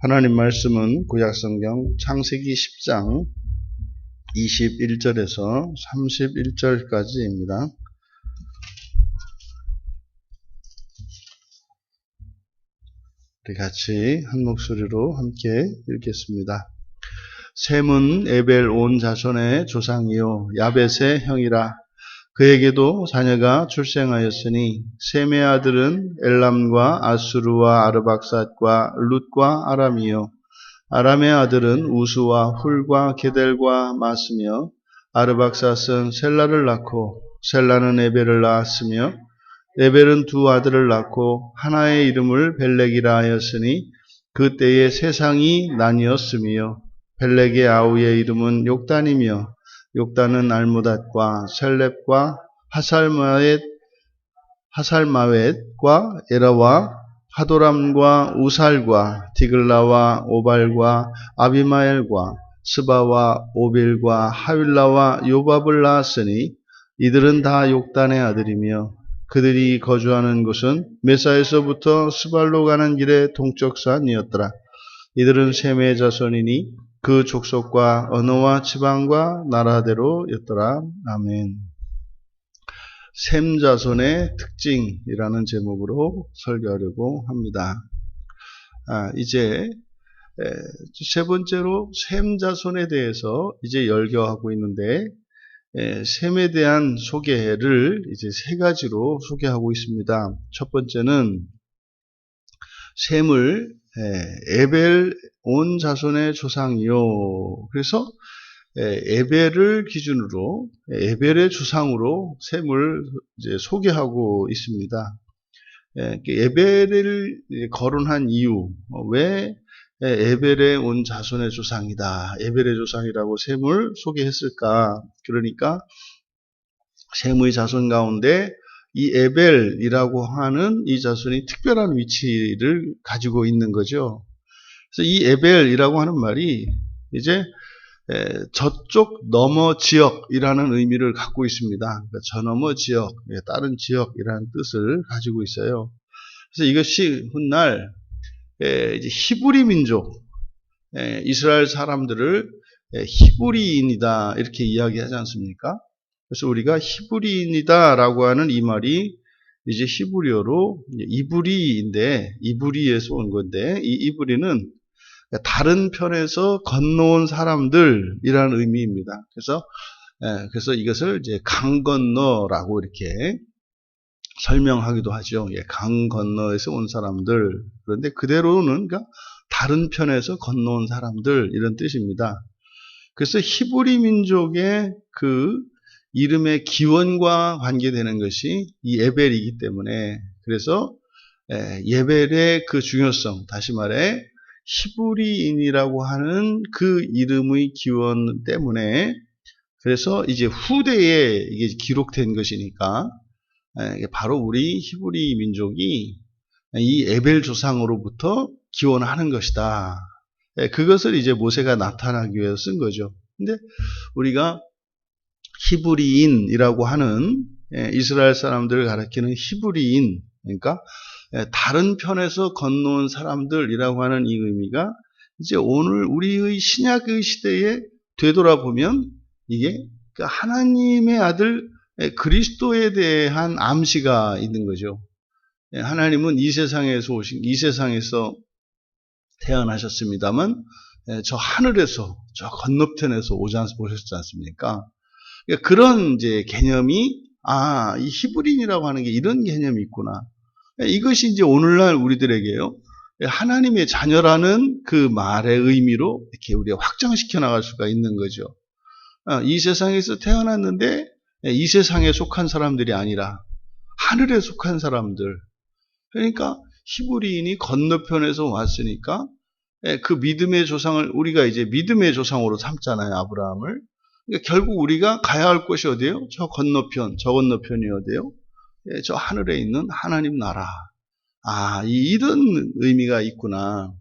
하나님 말씀은 구약성경 창세기 10장 21절에서 31절까지입니다. 우리 같이 한 목소리로 함께 읽겠습니다. 셈은 에벨 온 자손의 조상이요 야벳의 형이라. 그에게도 자녀가 출생하였으니 셈의 아들은 엘람과 아수르와 아르박삿과 룻과 아람이요 아람의 아들은 우스와 훌과 게델과 마스며 아르박삿은 셀라를 낳고 셀라는 에벨을 낳았으며 에벨은 두 아들을 낳고 하나의 이름을 벨렉이라 하였으니 그때의 세상이 나뉘었으며 벨렉의 아우의 이름은 욕단이며 욕단은 알무닷과 셀렙과 하살마웻과 에라와 하도람과 우살과 디글라와 오발과 아비마엘과 스바와 오빌과 하윌라와 요밥을 낳았으니 이들은 다 욕단의 아들이며 그들이 거주하는 곳은 메사에서부터 스발로 가는 길의 동쪽산이었더라. 이들은 셈의 자손이니 그 족속과 언어와 지방과 나라대로였더라. 아멘. 셈 자손의 특징이라는 제목으로 설교하려고 합니다. 이제 세 번째로 셈 자손에 대해서 이제 열거하고 있는데 셈에 대한 소개를 이제 세 가지로 소개하고 있습니다. 첫 번째는 셈을 에벨 온 자손의 조상이요. 그래서 에벨을 기준으로 에벨의 조상으로 셈을 이제 소개하고 있습니다. 에벨을 거론한 이유, 왜 에벨의 온 자손의 조상이다. 에벨의 조상이라고 셈을 소개했을까? 그러니까 셈의 자손 가운데 이 에벨이라고 하는 이 자손이 특별한 위치를 가지고 있는 거죠. 그래서 이 에벨이라고 하는 말이 이제 저쪽 너머 지역이라는 의미를 갖고 있습니다. 그러니까 저 너머 지역, 다른 지역이라는 뜻을 가지고 있어요. 그래서 이것이 훗날 이제 히브리 민족, 이스라엘 사람들을 히브리인이다 이렇게 이야기하지 않습니까? 그래서 우리가 히브리인이다라고 하는 이 말이 이제 히브리어로 이브리인데 이브리에서 온 건데 이 이브리는 다른 편에서 건너온 사람들이라는 의미입니다. 그래서 이것을 이제 강 건너라고 이렇게 설명하기도 하죠. 강 건너에서 온 사람들. 그런데 그대로는 그러니까 다른 편에서 건너온 사람들 이런 뜻입니다. 그래서 히브리 민족의 그 이름의 기원과 관계되는 것이 이 에벨이기 때문에 그래서 에벨의 그 중요성, 다시 말해 히브리인이라고 하는 그 이름의 기원 때문에 그래서 이제 후대에 이게 기록된 것이니까 바로 우리 히브리 민족이 이 에벨 조상으로부터 기원하는 것이다. 그것을 이제 모세가 나타나기 위해서 쓴 거죠. 근데 우리가 히브리인이라고 하는 이스라엘 사람들을 가리키는 히브리인, 그러니까 다른 편에서 건너온 사람들이라고 하는 이 의미가 이제 오늘 우리의 신약의 시대에 되돌아보면 이게 하나님의 아들 그리스도에 대한 암시가 있는 거죠. 하나님은 이 세상에서 태어나셨습니다만 저 하늘에서 저 건너편에서 오셨지 않습니까? 그러니까 그런 이제 개념이 이 히브리인이라고 하는 게 이런 개념이 있구나. 이것이 이제 오늘날 우리들에게요. 하나님의 자녀라는 그 말의 의미로 이렇게 우리가 확장시켜 나갈 수가 있는 거죠. 이 세상에서 태어났는데 이 세상에 속한 사람들이 아니라 하늘에 속한 사람들. 그러니까 히브리인이 건너편에서 왔으니까 그 믿음의 조상을 우리가 이제 믿음의 조상으로 삼잖아요. 아브라함을. 그러니까 결국 우리가 가야 할 곳이 어디예요? 저 건너편, 저 건너편이 어디예요? 저 하늘에 있는 하나님 나라. 이런 의미가 있구나.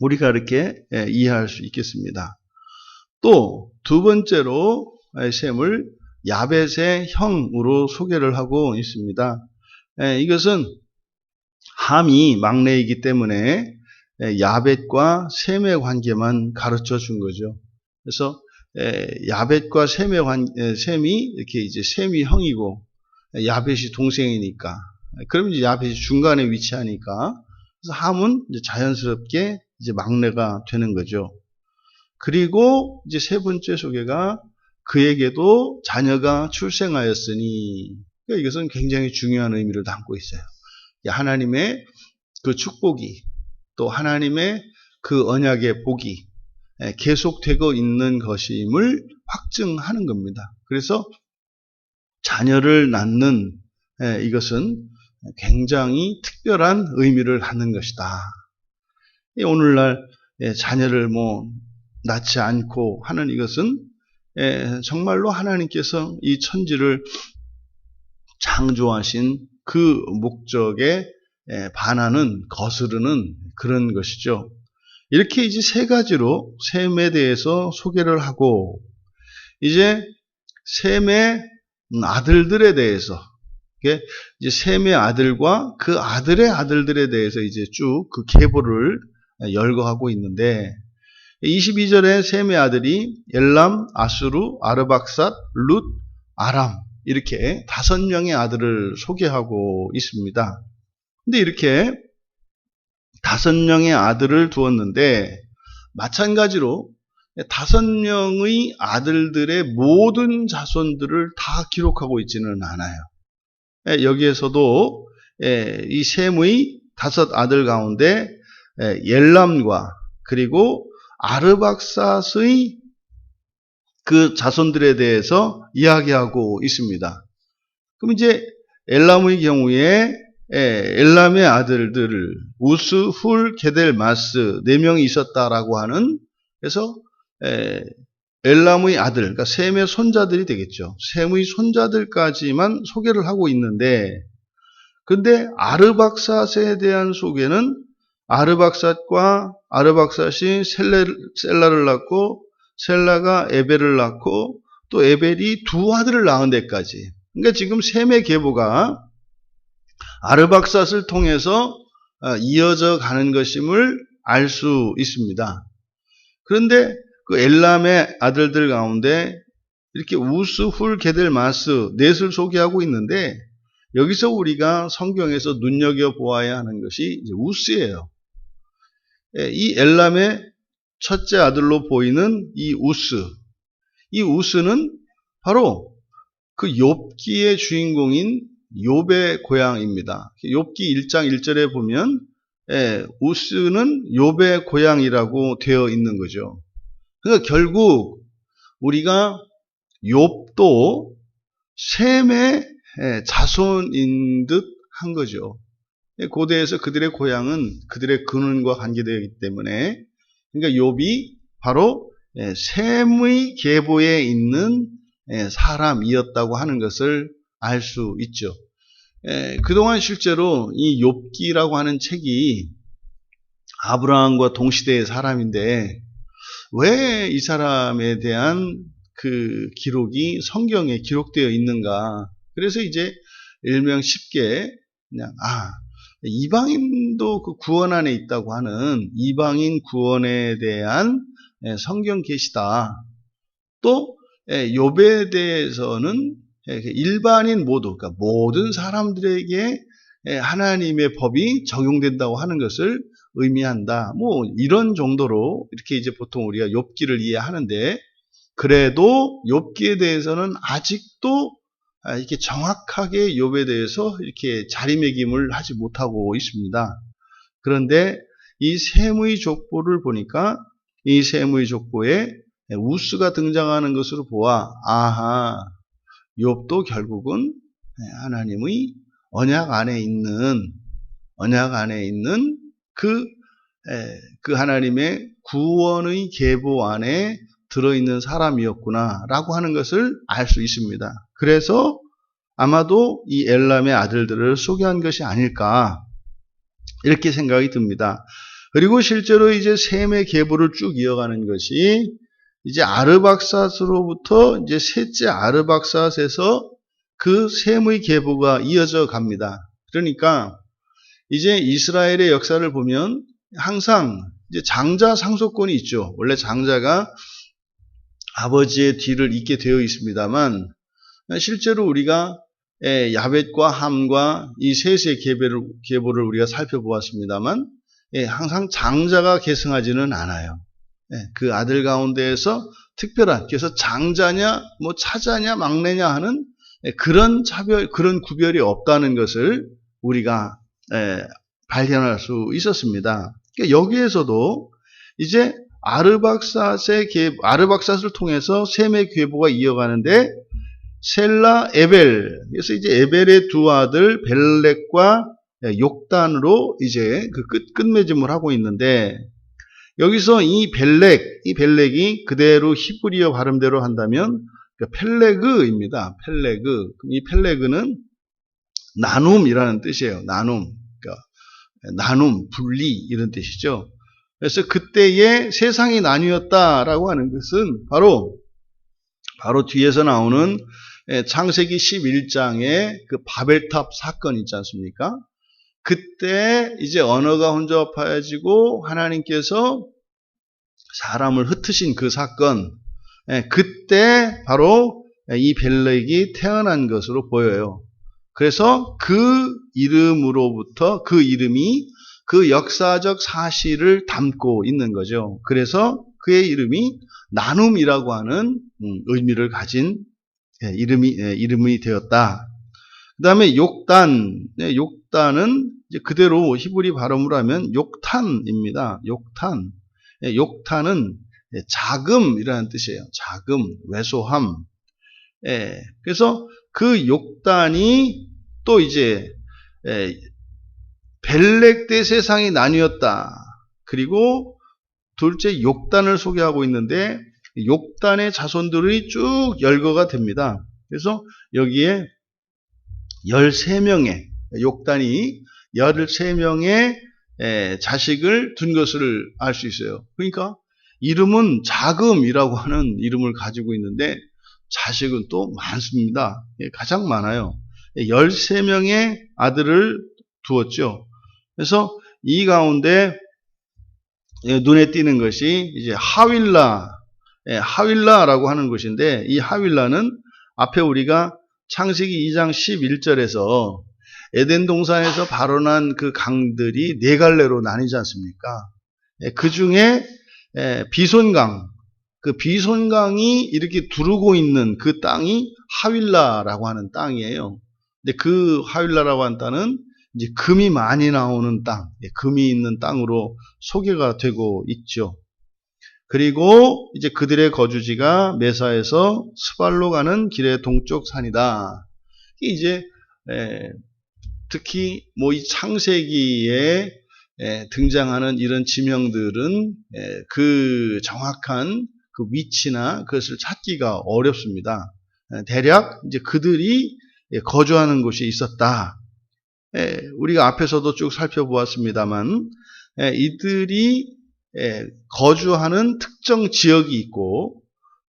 우리가 이렇게 이해할 수 있겠습니다. 또 두 번째로 셈을 야벳의 형으로 소개를 하고 있습니다. 이것은 함이 막내이기 때문에 야벳과 셈의 관계만 가르쳐 준 거죠. 그래서 야벳과 셈이 이렇게 이제 셈이 형이고 야벳이 동생이니까, 그럼 이제 야벳이 중간에 위치하니까, 그래서 함은 이제 자연스럽게 이제 막내가 되는 거죠. 그리고 이제 세 번째 소개가 그에게도 자녀가 출생하였으니, 그러니까 이것은 굉장히 중요한 의미를 담고 있어요. 하나님의 그 축복이, 또 하나님의 그 언약의 복이 계속되고 있는 것임을 확증하는 겁니다. 그래서 자녀를 낳는 이것은 굉장히 특별한 의미를 갖는 것이다. 오늘날 자녀를 낳지 않고 하는 이것은 정말로 하나님께서 이 천지를 창조하신 그 목적에 반하는, 거스르는 그런 것이죠. 이렇게 이제 세 가지로 셈에 대해서 소개를 하고, 이제 셈의 아들들에 대해서, 이제 셈의 아들과 그 아들의 아들들에 대해서 이제 쭉 그 계보를 열거하고 있는데, 22절에 셈의 아들이 엘람, 아수르, 아르박삿, 룻, 아람, 이렇게 5명의 아들을 소개하고 있습니다. 근데 이렇게 5명의 아들을 두었는데, 마찬가지로 5명의 아들들의 모든 자손들을 다 기록하고 있지는 않아요. 여기에서도 이 셈의 5 아들 가운데 엘람과 그리고 아르박삿의 그 자손들에 대해서 이야기하고 있습니다. 그럼 이제 엘람의 경우에 엘람의 아들들 우스, 훌, 게델, 마스 4명이 있었다라고 하는, 그래서 엘람의 아들, 그러니까 셈의 손자들이 되겠죠. 셈의 손자들까지만 소개를 하고 있는데, 근데 아르박삿에 대한 소개는 아르박삿과 아르박삿이 셀라를 낳고, 셀라가 에벨을 낳고, 또 에벨이 2 아들을 낳은 데까지. 그러니까 지금 셈의 계보가 아르박삿을 통해서 이어져 가는 것임을 알 수 있습니다. 그런데 그 엘람의 아들들 가운데 이렇게 우스, 훌, 게델, 마스 넷을 소개하고 있는데, 여기서 우리가 성경에서 눈여겨보아야 하는 것이 이제 우스예요. 이 엘람의 첫째 아들로 보이는 이 우스는 바로 그 욥기의 주인공인 욥의 고향입니다. 욥기 1장 1절에 보면 우스는 욥의 고향이라고 되어 있는 거죠. 그러니까 결국 우리가 욥도 셈의 자손인 듯 한 거죠. 고대에서 그들의 고향은 그들의 근원과 관계되기 때문에, 그러니까 욥이 바로 셈의 계보에 있는 사람이었다고 하는 것을 알 수 있죠. 그동안 실제로 이 욥기라고 하는 책이 아브라함과 동시대의 사람인데, 왜 이 사람에 대한 그 기록이 성경에 기록되어 있는가? 그래서 이제 일명 쉽게 그냥 이방인도 그 구원 안에 있다고 하는 이방인 구원에 대한 성경 계시다. 또 욥에 대해서는 일반인 모두, 그러니까 모든 사람들에게 하나님의 법이 적용된다고 하는 것을 의미한다. 이런 정도로 이렇게 이제 보통 우리가 욥기를 이해하는데, 그래도 욥기에 대해서는 아직도 이렇게 정확하게 욥에 대해서 이렇게 자리매김을 하지 못하고 있습니다. 그런데 이 셈의 족보를 보니까 이 셈의 족보에 우스가 등장하는 것으로 보아, 욥도 결국은 하나님의 언약 안에 있는 그 하나님의 구원의 계보 안에 들어있는 사람이었구나라고 하는 것을 알 수 있습니다. 그래서 아마도 이 엘람의 아들들을 소개한 것이 아닐까, 이렇게 생각이 듭니다. 그리고 실제로 이제 셈의 계보를 쭉 이어가는 것이 이제 아르박삿으로부터 이제 셋째 아르박삿에서 그 셈의 계보가 이어져 갑니다. 그러니까 이제 이스라엘의 역사를 보면 항상 이제 장자 상속권이 있죠. 원래 장자가 아버지의 뒤를 잇게 되어 있습니다만, 실제로 우리가 야벳과 함과 이 셋의 계보를 우리가 살펴보았습니다만, 항상 장자가 계승하지는 않아요. 그 아들 가운데에서 특별한, 그래서 장자냐, 뭐 차자냐, 막내냐 하는 그런 그런 구별이 없다는 것을 우리가 발견할 수 있었습니다. 그러니까 여기에서도 이제 아르박삿을 통해서 셈의 계보가 이어가는데, 셀라, 에벨, 그래서 이제 에벨의 두 아들 벨렉과 욕단으로 이제 그 끝맺음을 하고 있는데, 여기서 이 벨렉이 그대로 히브리어 발음대로 한다면 펠레그입니다. 펠레그. 그럼 이 펠레그는 나눔이라는 뜻이에요. 나눔. 그러니까 나눔, 분리 이런 뜻이죠. 그래서 그때에 세상이 나뉘었다라고 하는 것은 바로 뒤에서 나오는 창세기 11장의 그 바벨탑 사건 있지 않습니까? 그때 이제 언어가 혼잡해지고 하나님께서 사람을 흩으신 그 사건, 그때 바로 이 벨렉이 태어난 것으로 보여요. 그래서 그 이름으로부터 그 이름이 그 역사적 사실을 담고 있는 거죠. 그래서 그의 이름이 나눔이라고 하는 의미를 가진 이름이 되었다. 그 다음에 욕단은 이제 그대로 히브리 발음으로 하면 욕탄입니다. 욕탄은 자금이라는 뜻이에요. 자금, 왜소함. 그래서 그 욕단이 또 이제 벨렉 때 세상이 나뉘었다. 그리고 둘째 욕단을 소개하고 있는데, 욕단의 자손들이 쭉 열거가 됩니다. 그래서 여기에 13명의 욕단이 13명의 자식을 둔 것을 알 수 있어요. 그러니까 이름은 자금이라고 하는 이름을 가지고 있는데 자식은 또 많습니다. 가장 많아요. 13명의 아들을 두었죠. 그래서 이 가운데 눈에 띄는 것이 이제 하윌라라고 하는 것인데, 이 하윌라는 앞에 우리가 창세기 2장 11절에서 에덴 동산에서 발원한 그 강들이 네 갈래로 나뉘지 않습니까? 그 중에 비손강, 그 비손강이 이렇게 두르고 있는 그 땅이 하윌라라고 하는 땅이에요. 근데 그 하윌라라고 하는 땅은 이제 금이 많이 나오는 땅, 금이 있는 땅으로 소개가 되고 있죠. 그리고 이제 그들의 거주지가 메사에서 스발로 가는 길의 동쪽 산이다. 이제 특히 뭐 이 창세기에 등장하는 이런 지명들은 그 정확한 그 위치나 그것을 찾기가 어렵습니다. 대략 이제 그들이 거주하는 곳이 있었다. 우리가 앞에서도 쭉 살펴보았습니다만, 이들이 거주하는 특정 지역이 있고,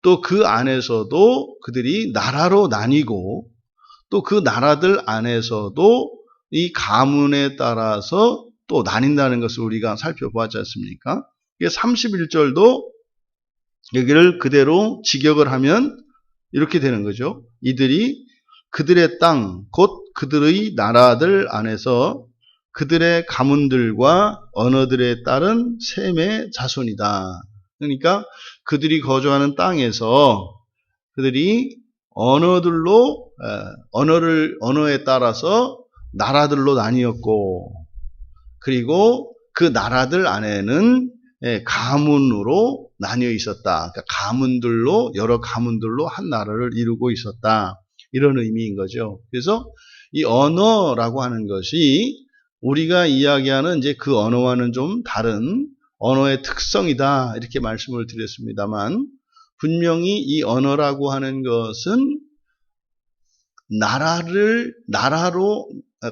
또 그 안에서도 그들이 나라로 나뉘고, 또 그 나라들 안에서도 이 가문에 따라서 또 나뉜다는 것을 우리가 살펴보았지 않습니까? 31절도 여기를 그대로 직역을 하면 이렇게 되는 거죠. 이들이 그들의 땅, 곧 그들의 나라들 안에서 그들의 가문들과 언어들에 따른 셈의 자손이다. 그러니까 그들이 거주하는 땅에서 그들이 언어에 따라서 나라들로 나뉘었고, 그리고 그 나라들 안에는 가문으로 나뉘어 있었다. 그러니까 여러 가문들로 한 나라를 이루고 있었다. 이런 의미인 거죠. 그래서 이 언어라고 하는 것이 우리가 이야기하는 이제 그 언어와는 좀 다른 언어의 특성이다. 이렇게 말씀을 드렸습니다만, 분명히 이 언어라고 하는 것은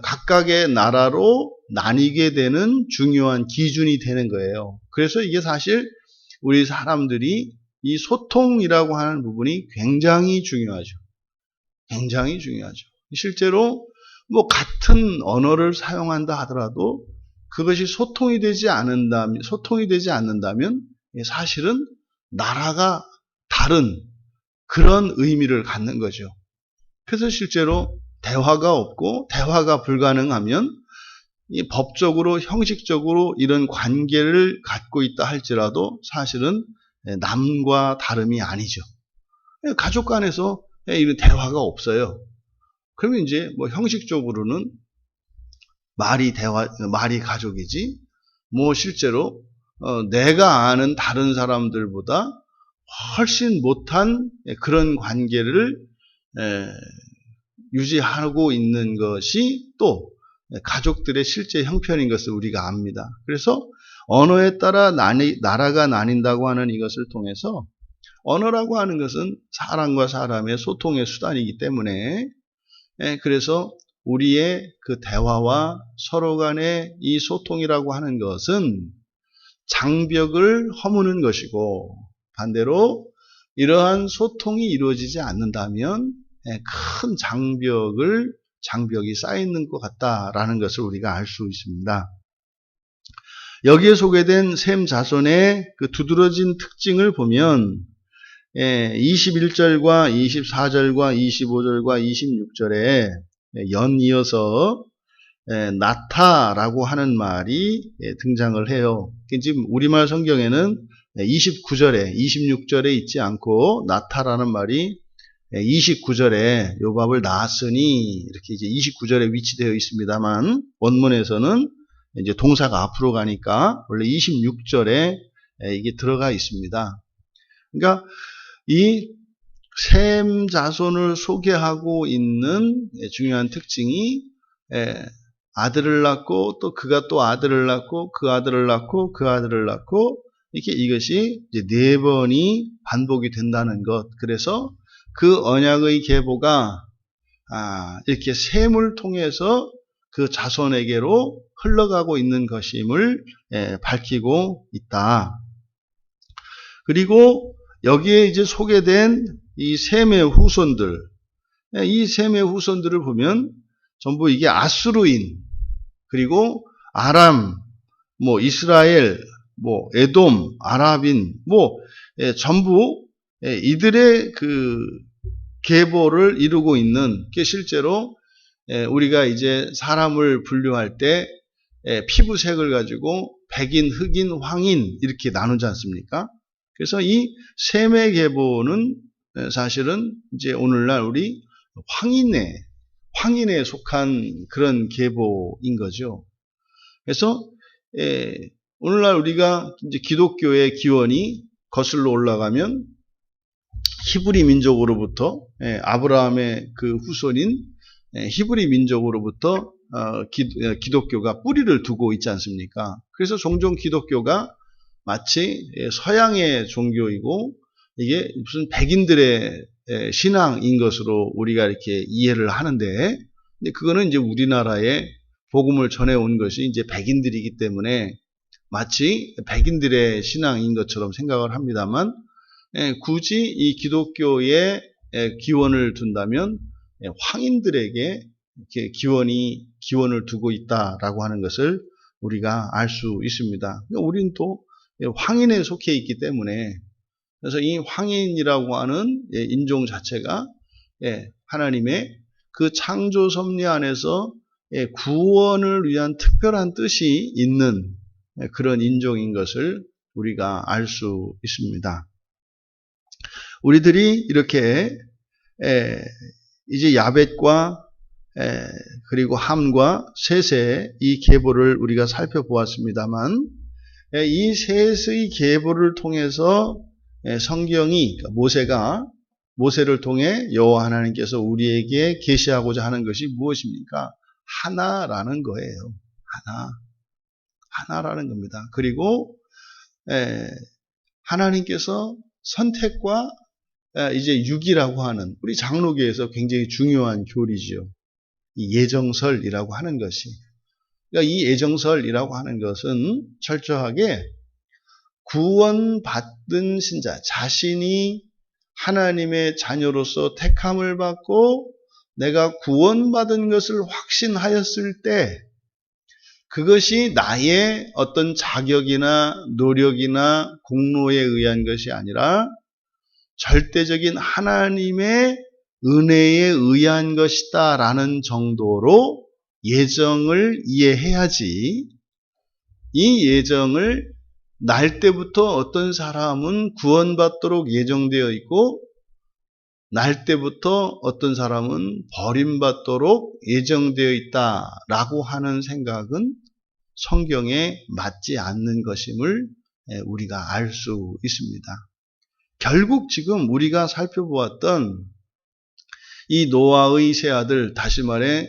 각각의 나라로 나뉘게 되는 중요한 기준이 되는 거예요. 그래서 이게 사실 우리 사람들이 이 소통이라고 하는 부분이 굉장히 중요하죠. 굉장히 중요하죠. 실제로 뭐 같은 언어를 사용한다 하더라도 그것이 소통이 되지 않는다면 사실은 나라가 다른 그런 의미를 갖는 거죠. 그래서 실제로 대화가 없고 대화가 불가능하면 이 법적으로 형식적으로 이런 관계를 갖고 있다 할지라도 사실은 남과 다름이 아니죠. 가족 간에서 이런 대화가 없어요. 그러면 이제 뭐 형식적으로는 말이 가족이지, 뭐 실제로 내가 아는 다른 사람들보다 훨씬 못한 그런 관계를 유지하고 있는 것이 또 가족들의 실제 형편인 것을 우리가 압니다. 그래서 언어에 따라 나라가 나뉜다고 하는 이것을 통해서, 언어라고 하는 것은 사람과 사람의 소통의 수단이기 때문에, 그래서 우리의 그 대화와 서로 간의 이 소통이라고 하는 것은 장벽을 허무는 것이고, 반대로 이러한 소통이 이루어지지 않는다면 큰 장벽이 쌓이는 것 같다라는 것을 우리가 알 수 있습니다. 여기에 소개된 셈 자손의 그 두드러진 특징을 보면 21절과 24절과 25절과 26절에 연이어서 나타라고 하는 말이 등장을 해요. 지금 우리말 성경에는 29절에 26절에 있지 않고 나타라는 말이 29절에 요밥을 낳았으니 이렇게 이제 29절에 위치되어 있습니다만, 원문에서는 이제 동사가 앞으로 가니까 원래 26절에 이게 들어가 있습니다. 그러니까 이 셈 자손을 소개하고 있는 중요한 특징이 아들을 낳고 또 그가 또 아들을 낳고 그 아들을 낳고 그 아들을 낳고 이것이 이제 4번이 반복이 된다는 것. 그래서 그 언약의 계보가 이렇게 셈을 통해서 그 자손에게로 흘러가고 있는 것임을 밝히고 있다. 그리고 여기에 이제 소개된 이 셈의 후손들, 이 셈의 후손들을 보면 전부 이게 아수르인, 그리고 아람, 뭐 이스라엘, 뭐 에돔, 아랍인, 뭐 전부 이들의 그 계보를 이루고 있는 게, 실제로 우리가 이제 사람을 분류할 때 피부색을 가지고 백인, 흑인, 황인 이렇게 나누지 않습니까? 그래서 이 셈의 계보는 사실은 이제 오늘날 우리 황인에 속한 그런 계보인 거죠. 그래서 오늘날 우리가 이제 기독교의 기원이 거슬러 올라가면 히브리 민족으로부터, 아브라함의 그 후손인 히브리 민족으로부터 기독교가 뿌리를 두고 있지 않습니까? 그래서 종종 기독교가 마치 서양의 종교이고 이게 무슨 백인들의 신앙인 것으로 우리가 이렇게 이해를 하는데, 근데 그거는 이제 우리나라에 복음을 전해온 것이 이제 백인들이기 때문에 마치 백인들의 신앙인 것처럼 생각을 합니다만, 굳이 이 기독교의 기원을 둔다면 황인들에게 이렇게 기원을 두고 있다라고 하는 것을 우리가 알 수 있습니다. 그러니까 우리는 또 황인에 속해 있기 때문에, 그래서 이 황인이라고 하는 인종 자체가 하나님의 그 창조 섭리 안에서 구원을 위한 특별한 뜻이 있는 그런 인종인 것을 우리가 알 수 있습니다. 우리들이 이렇게 이제 야벳과 그리고 함과 셋의 이 계보를 우리가 살펴보았습니다만, 이 셋의 계보를 통해서 성경이, 모세를 통해 여호와 하나님께서 우리에게 계시하고자 하는 것이 무엇입니까? 하나라는 거예요. 하나라는 겁니다. 그리고 하나님께서 선택과 이제 유기라고 하는, 우리 장로교에서 굉장히 중요한 교리지요. 이 예정설이라고 하는 것이, 그러니까 이 예정설이라고 하는 것은 철저하게 구원받은 신자, 자신이 하나님의 자녀로서 택함을 받고 내가 구원받은 것을 확신하였을 때 그것이 나의 어떤 자격이나 노력이나 공로에 의한 것이 아니라 절대적인 하나님의 은혜에 의한 것이다 라는 정도로 예정을 이해해야지, 이 예정을 날 때부터 어떤 사람은 구원받도록 예정되어 있고 날 때부터 어떤 사람은 버림받도록 예정되어 있다라고 하는 생각은 성경에 맞지 않는 것임을 우리가 알 수 있습니다. 결국 지금 우리가 살펴보았던 이 노아의 세 아들, 다시 말해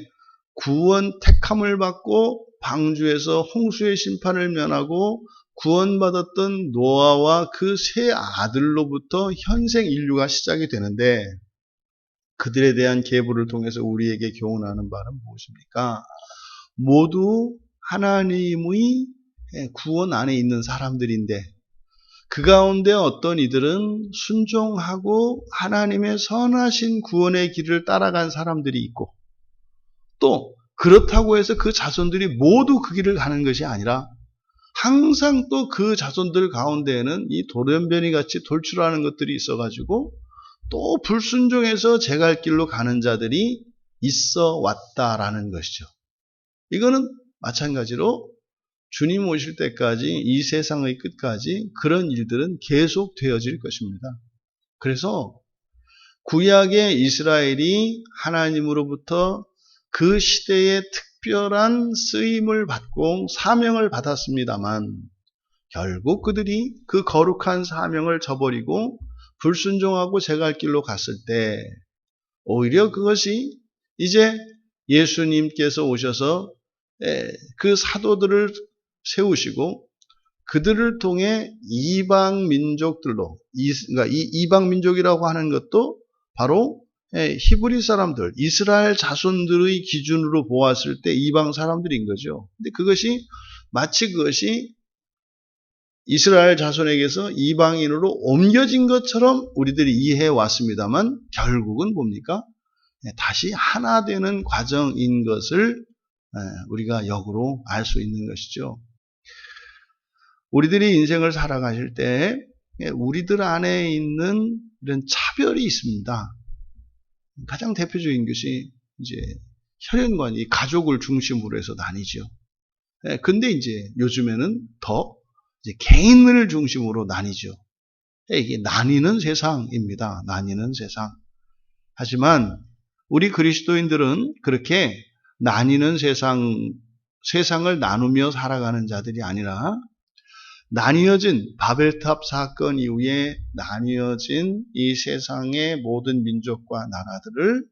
구원 택함을 받고 방주에서 홍수의 심판을 면하고 구원받았던 노아와 그 세 아들로부터 현생 인류가 시작이 되는데, 그들에 대한 계보를 통해서 우리에게 교훈하는 바는 무엇입니까? 모두 하나님의 구원 안에 있는 사람들인데 그 가운데 어떤 이들은 순종하고 하나님의 선하신 구원의 길을 따라간 사람들이 있고, 또 그렇다고 해서 그 자손들이 모두 그 길을 가는 것이 아니라 항상 또 그 자손들 가운데에는 이 돌연변이 같이 돌출하는 것들이 있어가지고 또 불순종해서 제 갈 길로 가는 자들이 있어 왔다라는 것이죠. 이거는 마찬가지로 주님 오실 때까지 이 세상의 끝까지 그런 일들은 계속 되어질 것입니다. 그래서 구약의 이스라엘이 하나님으로부터 그 시대에 특별한 쓰임을 받고 사명을 받았습니다만 결국 그들이 그 거룩한 사명을 저버리고 불순종하고 제 갈 길로 갔을 때 오히려 그것이 이제 예수님께서 오셔서 그 사도들을 세우시고 그들을 통해 이방 민족들로, 그러니까 이 이방 민족이라고 하는 것도 바로 히브리 사람들, 이스라엘 자손들의 기준으로 보았을 때 이방 사람들인 거죠. 근데 그것이 마치 그것이 이스라엘 자손에게서 이방인으로 옮겨진 것처럼 우리들이 이해해 왔습니다만 결국은 뭡니까? 다시 하나 되는 과정인 것을 우리가 역으로 알 수 있는 것이죠. 우리들이 인생을 살아가실 때 우리들 안에 있는 이런 차별이 있습니다. 가장 대표적인 것이 이제 혈연관이 가족을 중심으로 해서 나뉘죠. 근데 이제 요즘에는 더 이제 개인을 중심으로 나뉘죠. 이게 나뉘는 세상입니다. 나뉘는 세상. 하지만 우리 그리스도인들은 그렇게 나뉘는 세상을 나누며 살아가는 자들이 아니라 나뉘어진 바벨탑 사건 이후에 나뉘어진 이 세상의 모든 민족과 나라들을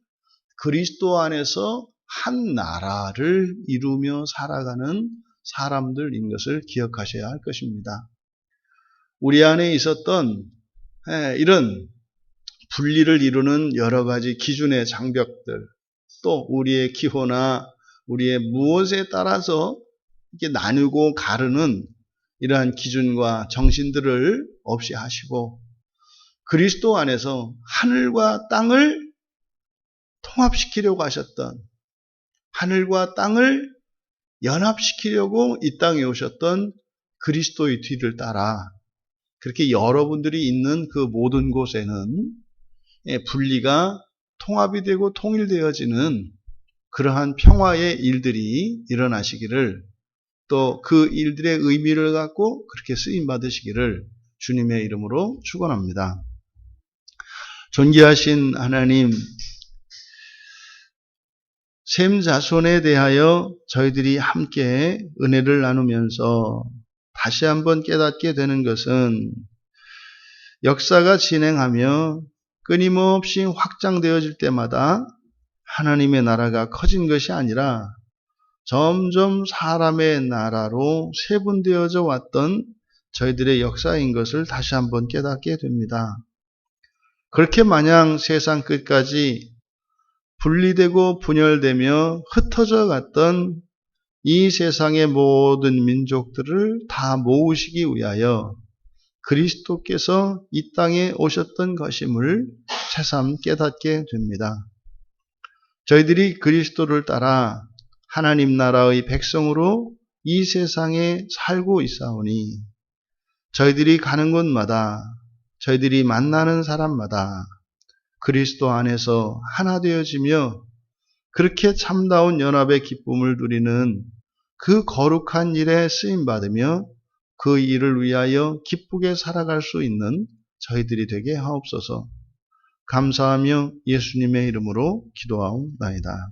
그리스도 안에서 한 나라를 이루며 살아가는 사람들인 것을 기억하셔야 할 것입니다. 우리 안에 있었던 이런 분리를 이루는 여러 가지 기준의 장벽들, 또 우리의 기호나 우리의 무엇에 따라서 이렇게 나누고 가르는 이러한 기준과 정신들을 없이 하시고 그리스도 안에서 하늘과 땅을 통합시키려고 하셨던, 하늘과 땅을 연합시키려고 이 땅에 오셨던 그리스도의 뒤를 따라 그렇게 여러분들이 있는 그 모든 곳에는 분리가 통합이 되고 통일되어지는 그러한 평화의 일들이 일어나시기를, 또 그 일들의 의미를 갖고 그렇게 쓰임 받으시기를 주님의 이름으로 축원합니다. 존귀하신 하나님, 셈 자손에 대하여 저희들이 함께 은혜를 나누면서 다시 한번 깨닫게 되는 것은 역사가 진행하며 끊임없이 확장되어질 때마다 하나님의 나라가 커진 것이 아니라 점점 사람의 나라로 세분되어져 왔던 저희들의 역사인 것을 다시 한번 깨닫게 됩니다. 그렇게 마냥 세상 끝까지 분리되고 분열되며 흩어져 갔던 이 세상의 모든 민족들을 다 모으시기 위하여 그리스도께서 이 땅에 오셨던 것임을 새삼 깨닫게 됩니다. 저희들이 그리스도를 따라 하나님 나라의 백성으로 이 세상에 살고 있사오니 저희들이 가는 곳마다 저희들이 만나는 사람마다 그리스도 안에서 하나 되어지며 그렇게 참다운 연합의 기쁨을 누리는 그 거룩한 일에 쓰임받으며 그 일을 위하여 기쁘게 살아갈 수 있는 저희들이 되게 하옵소서. 감사하며 예수님의 이름으로 기도하옵나이다.